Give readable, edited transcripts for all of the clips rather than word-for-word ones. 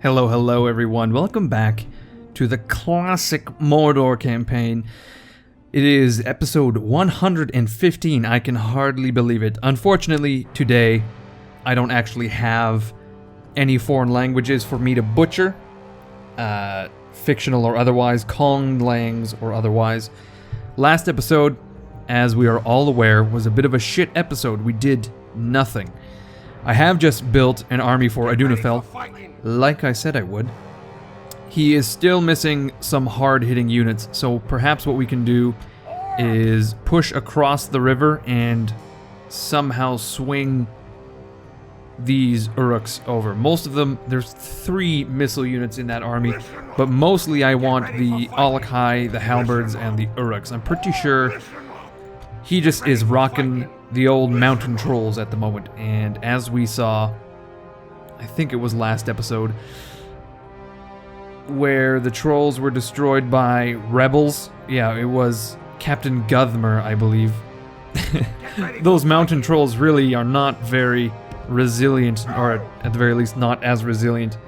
Hello, hello everyone. Welcome back to the classic Mordor campaign. It is episode 115. I can hardly believe it. Unfortunately, today, I don't actually have any foreign languages for me to butcher. Fictional or otherwise, conlangs or otherwise. Last episode, as we are all aware, was a bit of a shit episode. We did nothing. I have just built an army for Adunafel, like I said I would. He is still missing some hard-hitting units, so perhaps what we can do is push across the river and somehow swing these Uruks over. Most of them, there's 3 missile units in that army, but mostly I want the Alakai, the Halberds, and the Uruks. I'm pretty sure he just is rocking the old mountain trolls at the moment, and as we saw, I think it was last episode, where the trolls were destroyed by rebels. Yeah, it was Captain Guthmer, I believe. Those mountain trolls really are not very resilient, or at the very least not as resilient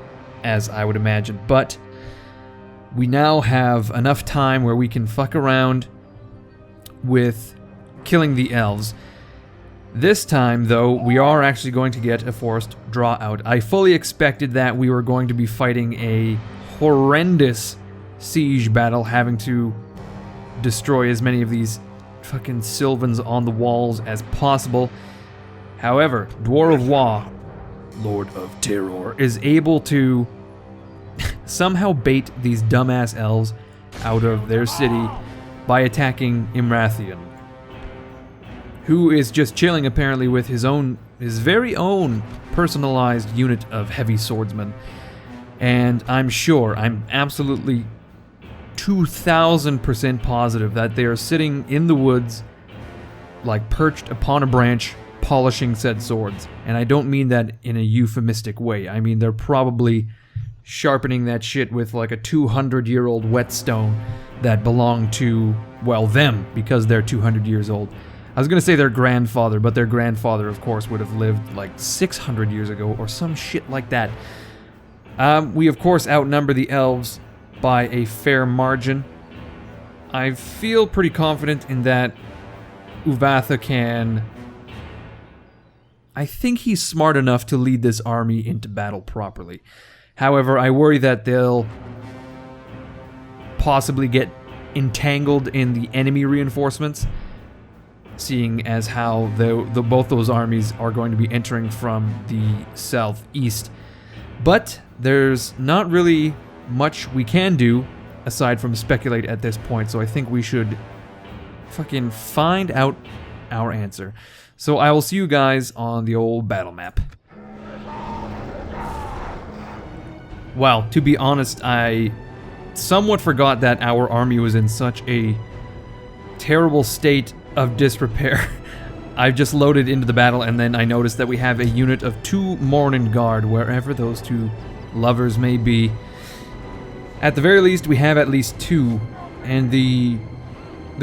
as I would imagine, but we now have enough time where we can fuck around with killing the elves. This time, though, we are actually going to get a forced draw out. I fully expected that we were going to be fighting a horrendous siege battle, having to destroy as many of these fucking Sylvans on the walls as possible. However, Dwarf Lord of Terror, is able to somehow bait these dumbass elves out of their city by attacking Imrathian, who is just chilling apparently with his very own personalized unit of heavy swordsmen. And I'm absolutely 2000% positive that they are sitting in the woods, like perched upon a branch, polishing said swords. And I don't mean that in a euphemistic way. I mean they're probably sharpening that shit with like a 200-year-old whetstone that belonged to, well, them, because they're 200 years old. I was going to say their grandfather, but their grandfather, of course, would have lived like 600 years ago or some shit like that. We, of course, outnumber the elves by a fair margin. I feel pretty confident in that Uvatha can... I think he's smart enough to lead this army into battle properly. However, I worry that they'll possibly get entangled in the enemy reinforcements, seeing as how both those armies are going to be entering from the southeast. But there's not really much we can do aside from speculate at this point, so I think we should fucking find out our answer. So I will see you guys on the old battle map. Well, to be honest, I somewhat forgot that our army was in such a terrible state of disrepair. I've just loaded into the battle, and then I noticed that we have a unit of 2 Morning Guard, wherever those 2 lovers may be. At the very least, we have at least 2, and the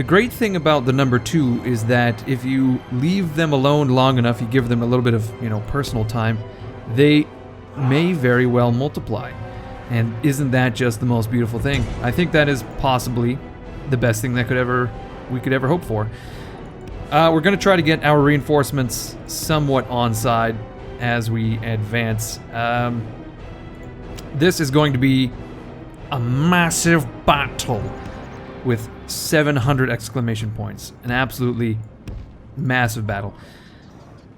great thing about the number 2 is that if you leave them alone long enough, you give them a little bit of, personal time, they may very well multiply. And isn't that just the most beautiful thing? I think that is possibly the best thing that we could ever hope for. We're going to try to get our reinforcements somewhat onside as we advance. This is going to be a massive battle with 700 exclamation points. An absolutely massive battle.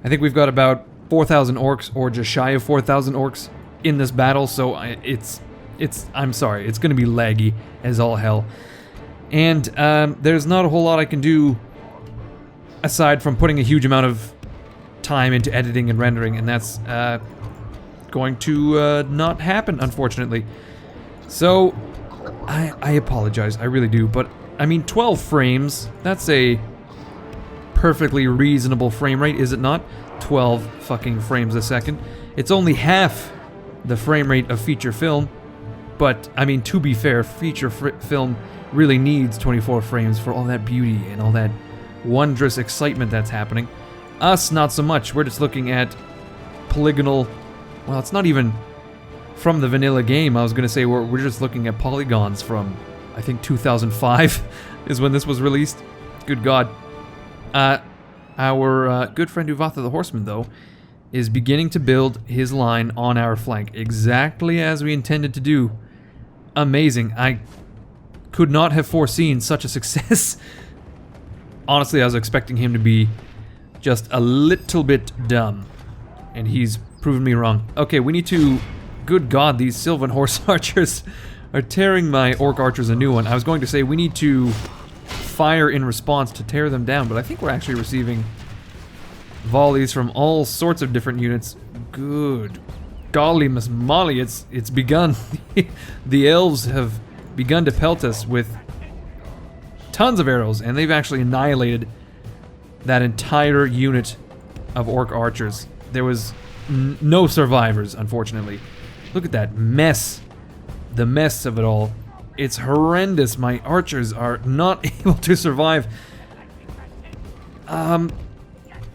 I think we've got about 4,000 orcs, or just shy of 4,000 orcs in this battle, so I'm sorry, it's going to be laggy as all hell. And there's not a whole lot I can do aside from putting a huge amount of time into editing and rendering, and that's going to not happen, unfortunately. So, I apologize, I really do, but, I mean, 12 frames, that's a perfectly reasonable frame rate, is it not? 12 fucking frames a second. It's only half the frame rate of feature film, but, I mean, to be fair, feature film really needs 24 frames for all that beauty and all that wondrous excitement that's happening. Us, not so much. We're just looking at polygonal... Well, it's not even from the vanilla game. I was gonna say we're just looking at polygons from, I think 2005 is when this was released. Good God. Our good friend Uvatha the Horseman, though, is beginning to build his line on our flank, exactly as we intended to do. Amazing. I could not have foreseen such a success. Honestly, I was expecting him to be just a little bit dumb, and he's proven me wrong. Okay, we need to... Good God, these Sylvan Horse Archers are tearing my Orc Archers a new one. I was going to say we need to fire in response to tear them down, but I think we're actually receiving volleys from all sorts of different units. Good golly, Miss Molly, it's begun. The elves have begun to pelt us with tons of arrows, and they've actually annihilated that entire unit of Orc Archers. There was no survivors, unfortunately. Look at that mess. The mess of it all. It's horrendous. My archers are not able to survive. A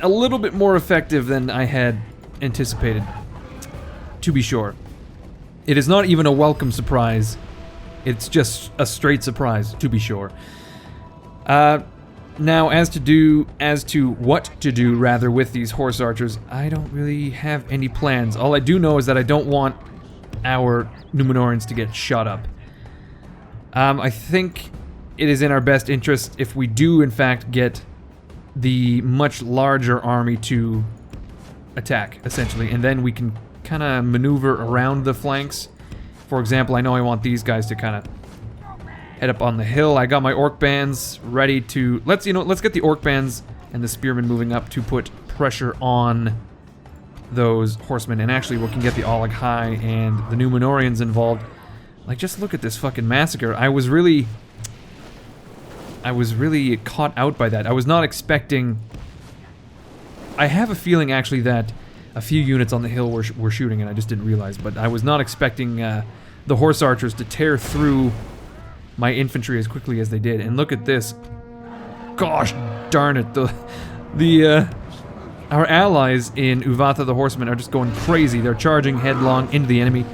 little bit more effective than I had anticipated, to be sure. It is not even a welcome surprise. It's just a straight surprise, to be sure. Now, as to what to do, rather, with these horse archers, I don't really have any plans. All I do know is that I don't want our Numenorians to get shot up. I think it is in our best interest if we do, in fact, get the much larger army to attack, essentially, and then we can kind of maneuver around the flanks. For example, I know I want these guys to kind of head up on the hill. I got my orc bands ready to... Let's get the orc bands and the spearmen moving up to put pressure on those horsemen, and actually we can get the Oleg High and the Numenorians involved. Like, just look at this fucking massacre. I was really caught out by that. I was not expecting... I have a feeling, actually, that a few units on the hill were shooting, and I just didn't realize, but I was not expecting the horse archers to tear through my infantry as quickly as they did. And look at this. Gosh darn it. Our allies in Uvatha the Horseman are just going crazy. They're charging headlong into the enemy.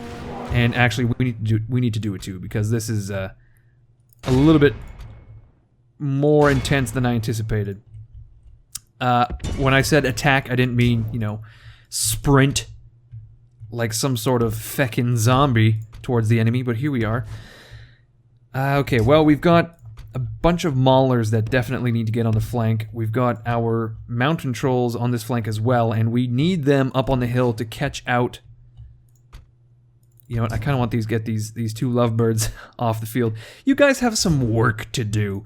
And actually, we need to do it too, because this is a little bit more intense than I anticipated. When I said attack, I didn't mean, you know, sprint like some sort of feckin' zombie towards the enemy, but here we are. Okay, well, we've got a bunch of maulers that definitely need to get on the flank. We've got our mountain trolls on this flank as well, and we need them up on the hill to catch out. You know what, I kind of want get these two lovebirds off the field. You guys have some work to do.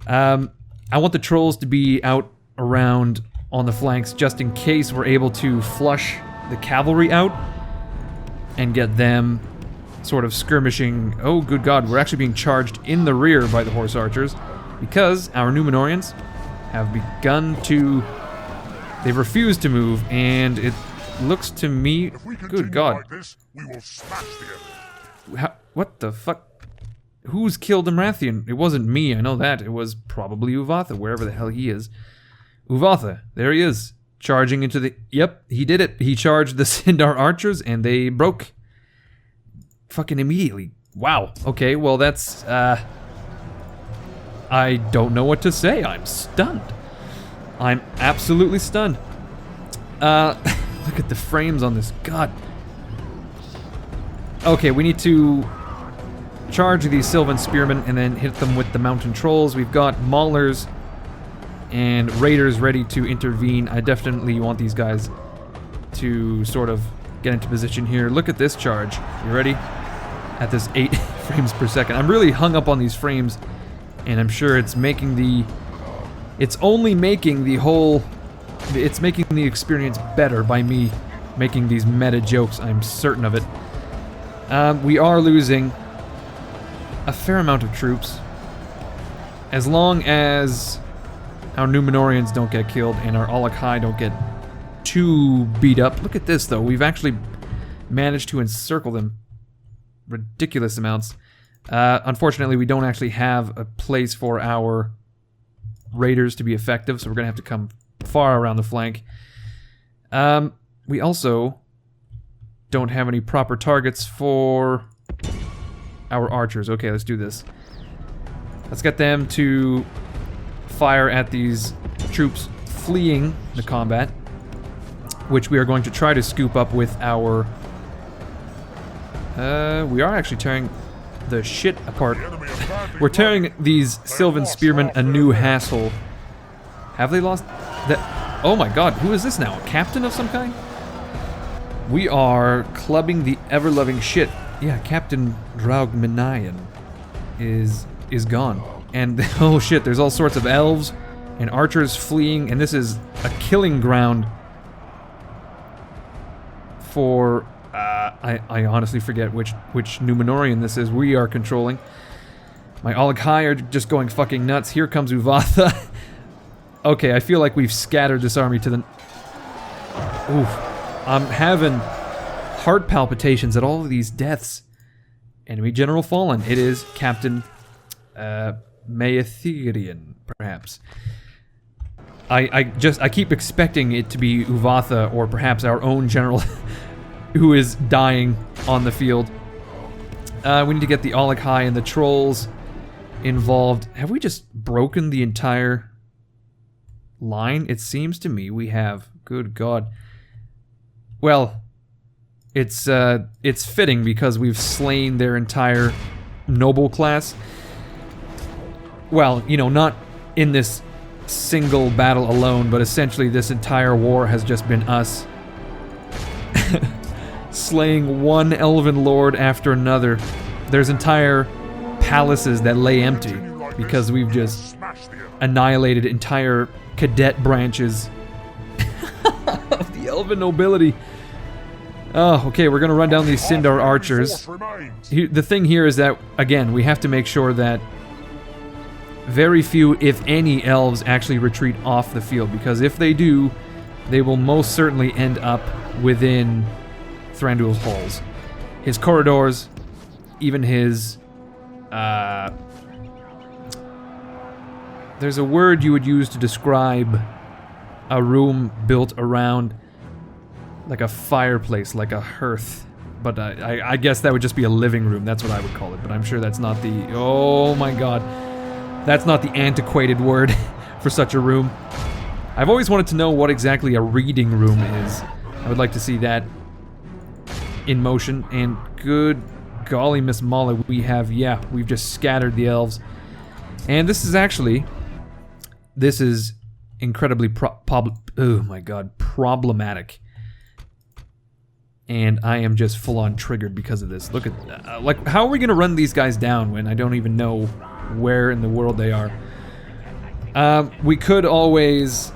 I want the trolls to be out around on the flanks just in case we're able to flush the cavalry out and get them sort of skirmishing. Oh, good God, we're actually being charged in the rear by the horse archers because our Numenorians have begun to... They've refused to move, and it looks to me... Good God. Like this, we will smash the enemy. What the fuck? Who's killed Imrathian? It wasn't me, I know that. It was probably Uvatha, wherever the hell he is. Uvatha, there he is, charging into the... Yep, he did it. He charged the Sindar archers, and they broke fucking immediately. Wow. Okay, well that's... I don't know what to say. I'm stunned. I'm absolutely stunned. Look at the frames on this. God. Okay, we need to charge these Sylvan Spearmen and then hit them with the Mountain Trolls. We've got Maulers and Raiders ready to intervene. I definitely want these guys to sort of get into position here. Look at this charge. You ready? At this 8 frames per second. I'm really hung up on these frames, and I'm sure it's making the... It's only making the whole... It's making the experience better by me making these meta jokes. I'm certain of it. We are losing a fair amount of troops. As long as our Numenorians don't get killed and our Alakai don't get too beat up. Look at this, though. We've actually managed to encircle them ridiculous amounts. Unfortunately, we don't actually have a place for our raiders to be effective, so we're going to have to come far around the flank. We also don't have any proper targets for our archers. Okay, let's do this. Let's get them to fire at these troops fleeing the combat, which we are going to try to scoop up with our... we are actually tearing the shit apart. We're tearing these Sylvan Spearmen a new hassle. Have they lost that? Oh my god, who is this now? A captain of some kind? We are clubbing the ever-loving shit. Yeah, Captain Draugmenian is gone. And oh shit, there's all sorts of elves and archers fleeing, and this is a killing ground for I honestly forget which Numenorian this is we are controlling. My Olaghai are just going fucking nuts. Here comes Uvatha. Okay, I feel like we've scattered this army to the... Oof. I'm having heart palpitations at all of these deaths. Enemy general fallen. It is Captain Maetherian, perhaps. I keep expecting it to be Uvatha or perhaps our own general who is dying on the field. We need to get the Olaghai and the trolls involved. Have we just broken the entire line? It seems to me we have. Good God. Well, it's fitting because we've slain their entire noble class. Well, you know, not in this single battle alone, but essentially this entire war has just been us slaying one elven lord after another. There's entire palaces that lay empty because we've just annihilated entire cadet branches of the elven nobility. Oh, okay, we're gonna run down these Sindar archers. The thing here is that, again, we have to make sure that very few, if any, elves actually retreat off the field, because if they do, they will most certainly end up within Thranduil's halls. His corridors, even his... there's a word you would use to describe a room built around like a fireplace, like a hearth. But I guess that would just be a living room. That's what I would call it. But I'm sure that's not the... Oh my god. That's not the antiquated word for such a room. I've always wanted to know what exactly a reading room is. I would like to see that in motion. And good golly, Miss Mala, we've just scattered the elves. And this is actually... This is incredibly problematic. And I am just full-on triggered because of this. Look at... like, how are we gonna run these guys down when I don't even know where in the world they are? We could always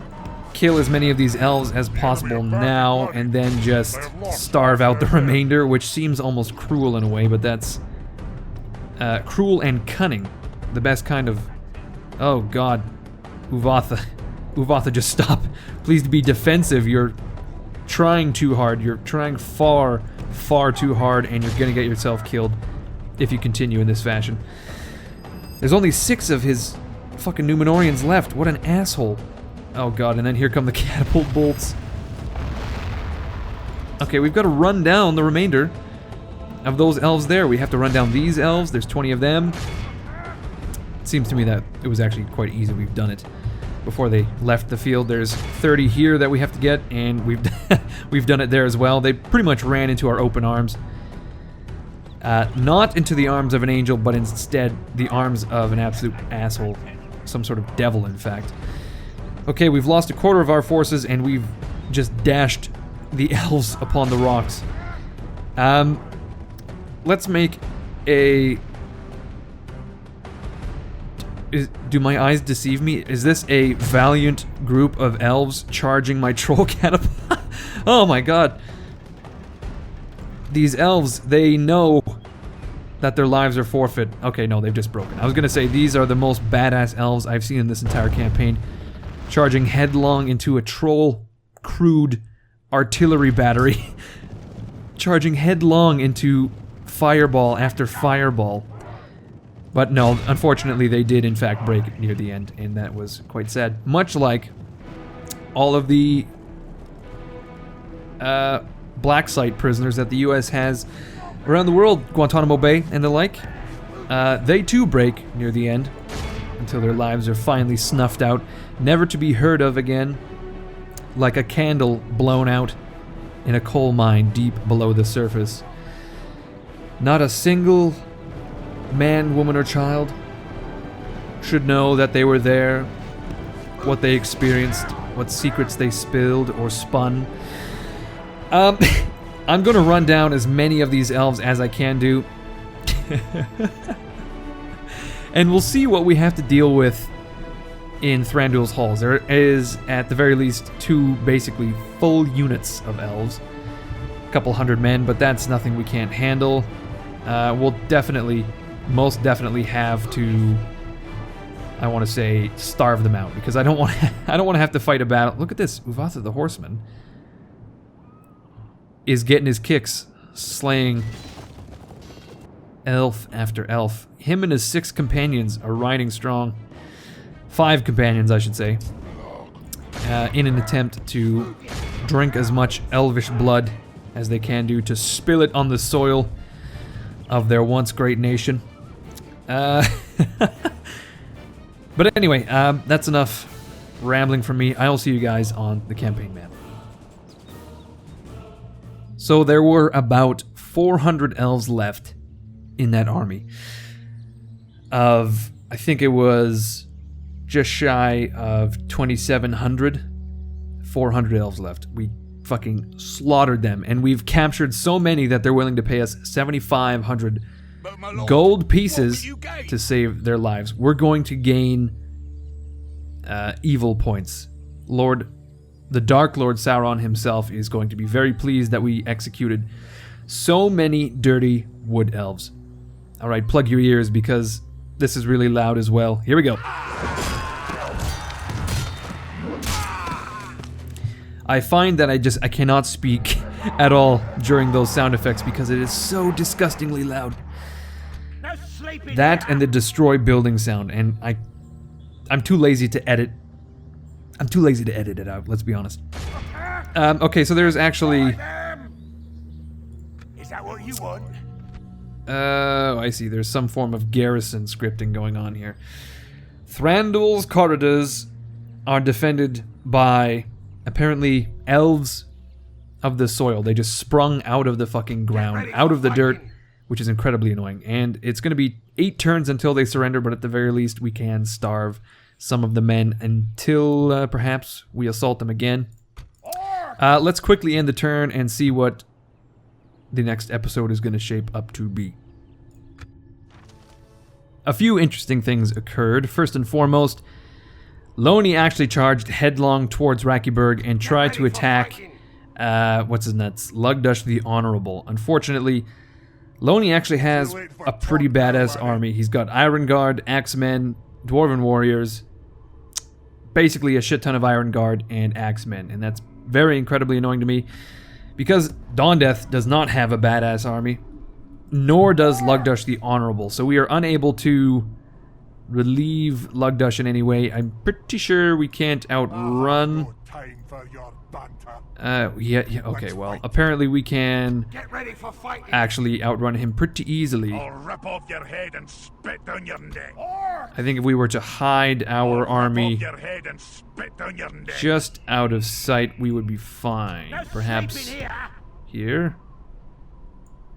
kill as many of these elves as possible now, and then just starve out the remainder, which seems almost cruel in a way, but that's... cruel and cunning. The best kind of... Oh god. Uvatha. Uvatha, just stop. Please be defensive. You're trying too hard. You're trying far, far too hard, and you're gonna get yourself killed if you continue in this fashion. There's only 6 of his fucking Numenorians left. What an asshole. Oh god, and then here come the catapult bolts. Okay, we've got to run down the remainder of those elves there. We have to run down these elves. There's 20 of them. It seems to me that it was actually quite easy. We've done it before they left the field. There's 30 here that we have to get, and we've done it there as well. They pretty much ran into our open arms. Not into the arms of an angel, but instead the arms of an absolute asshole. Some sort of devil, in fact. Okay, we've lost a quarter of our forces, and we've just dashed the elves upon the rocks. Let's make a... do my eyes deceive me? Is this a valiant group of elves charging my troll catapult? Oh my god. These elves, they know that their lives are forfeit. Okay, no, they've just broken. I was gonna say, these are the most badass elves I've seen in this entire campaign. Charging headlong into a troll crude artillery battery. Charging headlong into fireball after fireball. But no, unfortunately they did in fact break near the end, and that was quite sad. Much like all of the black site prisoners that the US has around the world, Guantanamo Bay and the like. They too break near the end, until their lives are finally snuffed out, never to be heard of again, like a candle blown out in a coal mine deep below the surface. Not a single man, woman, or child should know that they were there, what they experienced, what secrets they spilled or spun. I'm gonna run down as many of these elves as I can do. And we'll see what we have to deal with in Thranduil's halls. There is, at the very least, 2 basically full units of elves. A couple hundred men, but that's nothing we can't handle. We'll most definitely have to, I want to say, starve them out, because I don't want to have to fight a battle. Look at this, Uvatha the Horseman is getting his kicks, slaying elf after elf. Him and his 6 companions are riding strong. 5 companions, I should say, in an attempt to drink as much elvish blood as they can do to spill it on the soil of their once great nation. But anyway, that's enough rambling from me. I'll see you guys on the campaign map. So there were about 400 elves left in that army. Of, I think it was just shy of 2,700. 400 elves left. We fucking slaughtered them, and we've captured so many that they're willing to pay us 7,500 gold pieces to save their lives. We're going to gain evil points. The Dark Lord Sauron himself is going to be very pleased that we executed so many dirty wood elves. Alright, plug your ears because this is really loud as well. Here we go. I find that I cannot speak at all during those sound effects because it is so disgustingly loud. That and the destroy building sound, and I'm too lazy to edit. I'm too lazy to edit it out, let's be honest. Okay, so there's actually... Is that what you want? I see. There's some form of garrison scripting going on here. Thranduil's corridors are defended by, apparently, elves of the soil. They just sprung out of the fucking ground, out of the dirt, which is incredibly annoying. And it's going to be 8 turns until they surrender, but at the very least, we can starve some of the men until perhaps we assault them again. Let's quickly end the turn and see what the next episode is going to shape up to be. A few interesting things occurred. First and foremost, Loney actually charged headlong towards Rakiburg and tried to attack, what's his nuts, Lugdush the Honorable. Unfortunately, Loney actually has a pretty badass army. He's got Iron Guard, Axemen, Dwarven Warriors, basically a shit ton of Iron Guard and Axemen, and that's very incredibly annoying to me because Dawndeath does not have a badass army, nor does Lugdush the Honorable, so we are unable to relieve Lugdush in any way. I'm pretty sure we can't outrun... yeah, okay, well, apparently we can actually outrun him pretty easily. I'll rip off your head and spit down your neck. I think if we were to hide our army Your head and spit down your neck. just out of sight, we would be fine. Perhaps here?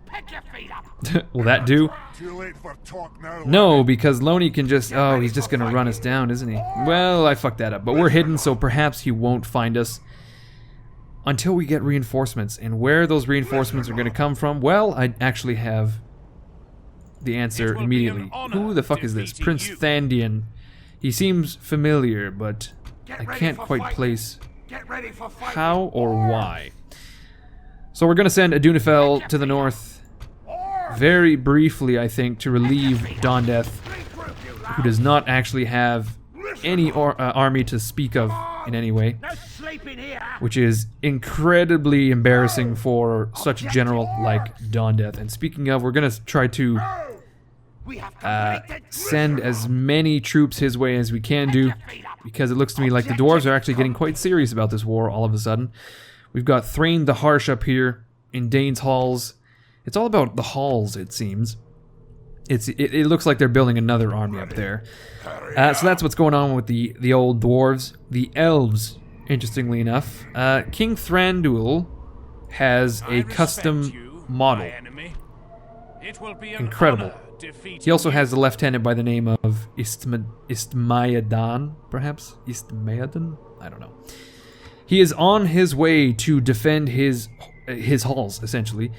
Pick your feet up. Will that do? Too late for talk now. No, because Loney can just... Oh, he's just gonna run us down, isn't he? Well, I fucked that up. But we're hidden, so perhaps he won't find us until we get reinforcements. And where those reinforcements are gonna come from, well, I actually have the answer immediately. Who the fuck is this? Prince Thandian. He seems familiar, but I can't quite place how or why. So we're gonna send Adunafel to the north very briefly, I think, to relieve Dawndeath, who does not actually have any army to speak of in any way, which is incredibly embarrassing for such a general like Dawndeath. And speaking of, we're gonna try to send as many troops his way as we can do, because it looks to me like the dwarves are actually getting quite serious about this war all of a sudden. We've got Thrain the Harsh up here, in Dane's halls. It's all about the halls, it seems. It looks like they're building another army up there. So that's what's going on with the old dwarves. The elves, interestingly enough. King Thranduil has a custom model. Incredible. He also has a lieutenant by the name of Istmayadan, perhaps? Istmayadan? I don't know. He is on his way to defend his halls, essentially,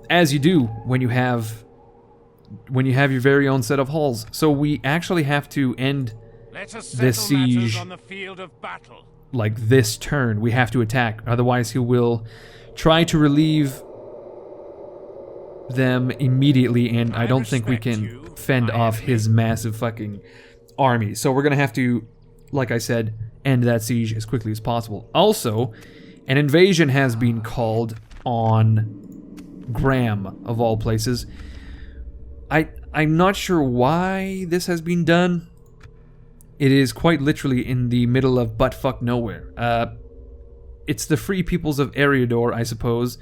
as you do when you have your very own set of halls. So we actually have to end this siege on the field of battle. like this turn. We have to attack, otherwise he will try to relieve them immediately, and I don't think we can fend off his massive fucking army. So we're gonna have to, like I said, end that siege as quickly as possible. Also, an invasion has been called on Graham, of all places. I'm not sure why this has been done. It is quite literally in the middle of buttfuck nowhere. It's the free peoples of Eriador, I suppose.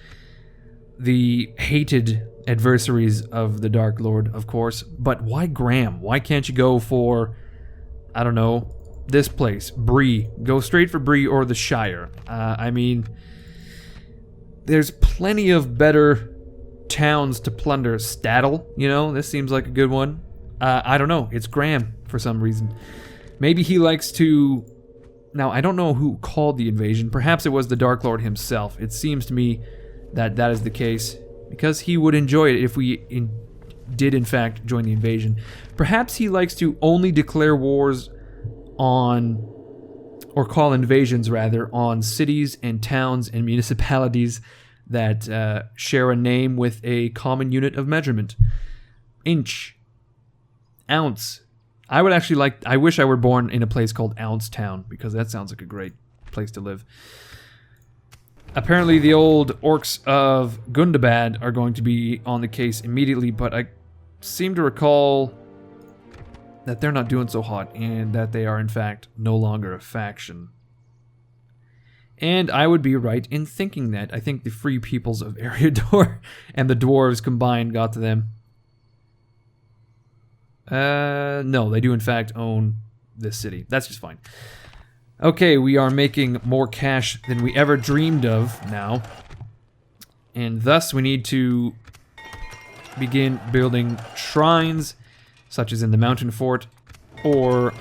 The hated adversaries of the Dark Lord, of course. But why Graham? Why can't you go for, I don't know, this place, Bree? Go straight for Bree or the Shire. I mean, there's plenty of better towns to plunder. Staddle, you know, this seems like a good one. I don't know, it's Graham for some reason. Maybe he likes to... Now, I don't know who called the invasion. Perhaps it was the Dark Lord himself. It seems to me that that is the case, because he would enjoy it if we did in fact join the invasion. Perhaps he likes to only declare wars on, or call invasions rather, on cities and towns and municipalities that share a name with a common unit of measurement. Inch. Ounce. I would actually like... I wish I were born in a place called Ounce Town, because that sounds like a great place to live. Apparently the old orcs of Gundabad are going to be on the case immediately, but I seem to recall that they're not doing so hot, and that they are in fact no longer a faction. And I would be right in thinking that. I think the free peoples of Eriador and the dwarves combined got to them. No, they do in fact own this city. That's just fine. Okay, we are making more cash than we ever dreamed of now. And thus we need to begin building shrines, such as in the mountain fort, or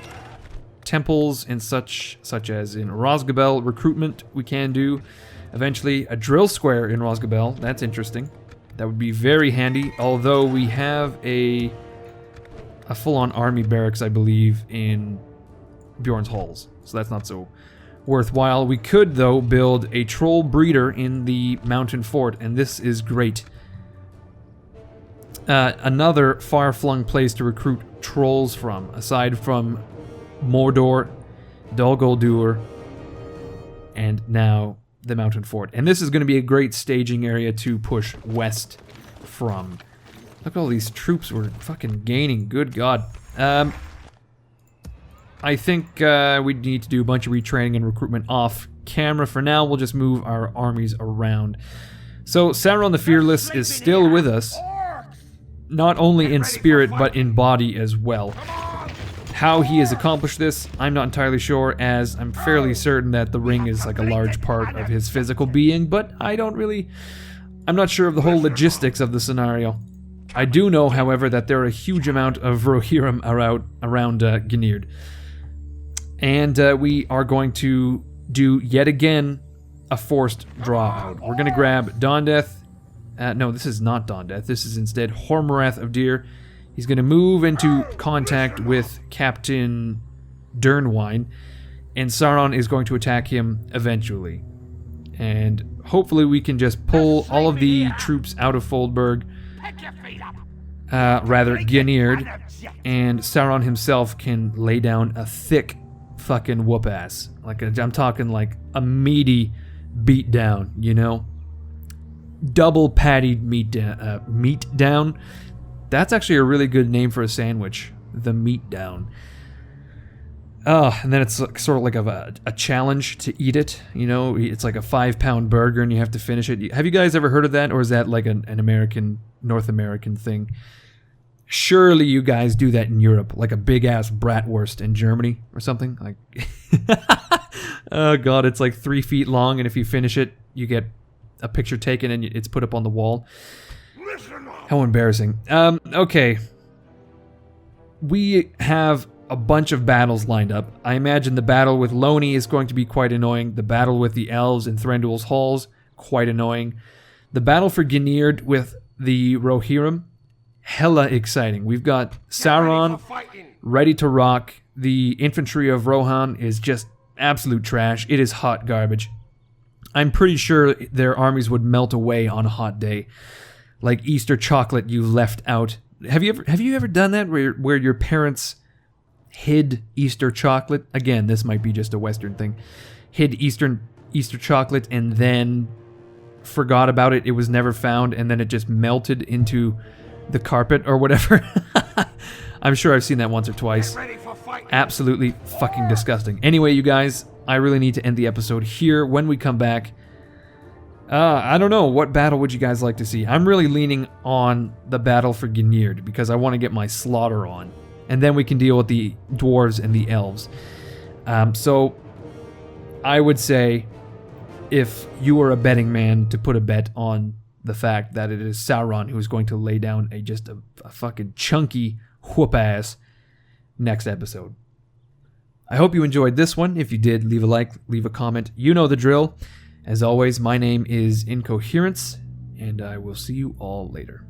temples and such as in Rosgabel. Recruitment we can do. Eventually a drill square in Rosgabel. That's interesting. That would be very handy, although we have a full-on army barracks, I believe, in Bjorn's halls. So that's not so worthwhile. We could, though, build a troll breeder in the mountain fort, and this is great. Another far-flung place to recruit trolls from, aside from Mordor, Dol Guldur, and now the mountain fort. And this is going to be a great staging area to push west from. Look at all these troops we're fucking gaining, good god. I think we need to do a bunch of retraining and recruitment off camera. For now, we'll just move our armies around. So, Sauron the Fearless is still with us, not only in spirit, but in body as well. How he has accomplished this, I'm not entirely sure, as I'm fairly certain that the ring is like a large part of his physical being, but I'm not sure of the whole logistics of the scenario. I do know, however, that there are a huge amount of Rohirrim around Gnird. And we are going to do, yet again, a forced draw out. We're going to grab Dondeth. No, this is not Dondeth. This is instead Hormorath of Deer. He's going to move into contact with Captain Dernwine, and Sauron is going to attack him eventually. And hopefully we can just pull all of the troops out of Foldberg, Gnird, and Sauron himself can lay down a thick fucking whoop-ass. I'm talking like a meaty beat down, you know? Double pattied meat down. That's actually a really good name for a sandwich. The meat down. And then it's sort of like a challenge to eat it. You know, it's like a 5-pound burger and you have to finish it. Have you guys ever heard of that, or is that like an American, North American thing? Surely you guys do that in Europe, like a big ass bratwurst in Germany or something. Like, oh god, it's like 3 feet long, and if you finish it, you get a picture taken and it's put up on the wall. How embarrassing. Okay. We have a bunch of battles lined up. I imagine the battle with Loney is going to be quite annoying. The battle with the elves in Thranduil's halls, quite annoying. The battle for Ginnyard with the Rohirrim, hella exciting. We've got Sauron ready to rock. The infantry of Rohan is just absolute trash. It is hot garbage. I'm pretty sure their armies would melt away on a hot day, like Easter chocolate you left out. Have you ever done that where your parents hid Easter chocolate? Again, this might be just a Western thing. Hid Easter chocolate and then forgot about it. It was never found, and then it just melted into the carpet or whatever. I'm sure I've seen that once or twice. Absolutely fucking disgusting. Anyway, you guys, I really need to end the episode here. When we come back, I don't know, what battle would you guys like to see? I'm really leaning on the battle for Ginnyard because I want to get my slaughter on. And then we can deal with the dwarves and the elves. So I would say, if you were a betting man, to put a bet on the fact that it is Sauron who is going to lay down a fucking chunky whoop ass next episode. I hope you enjoyed this one. If you did, leave a like, leave a comment. You know the drill. As always, my name is Incoherence, and I will see you all later.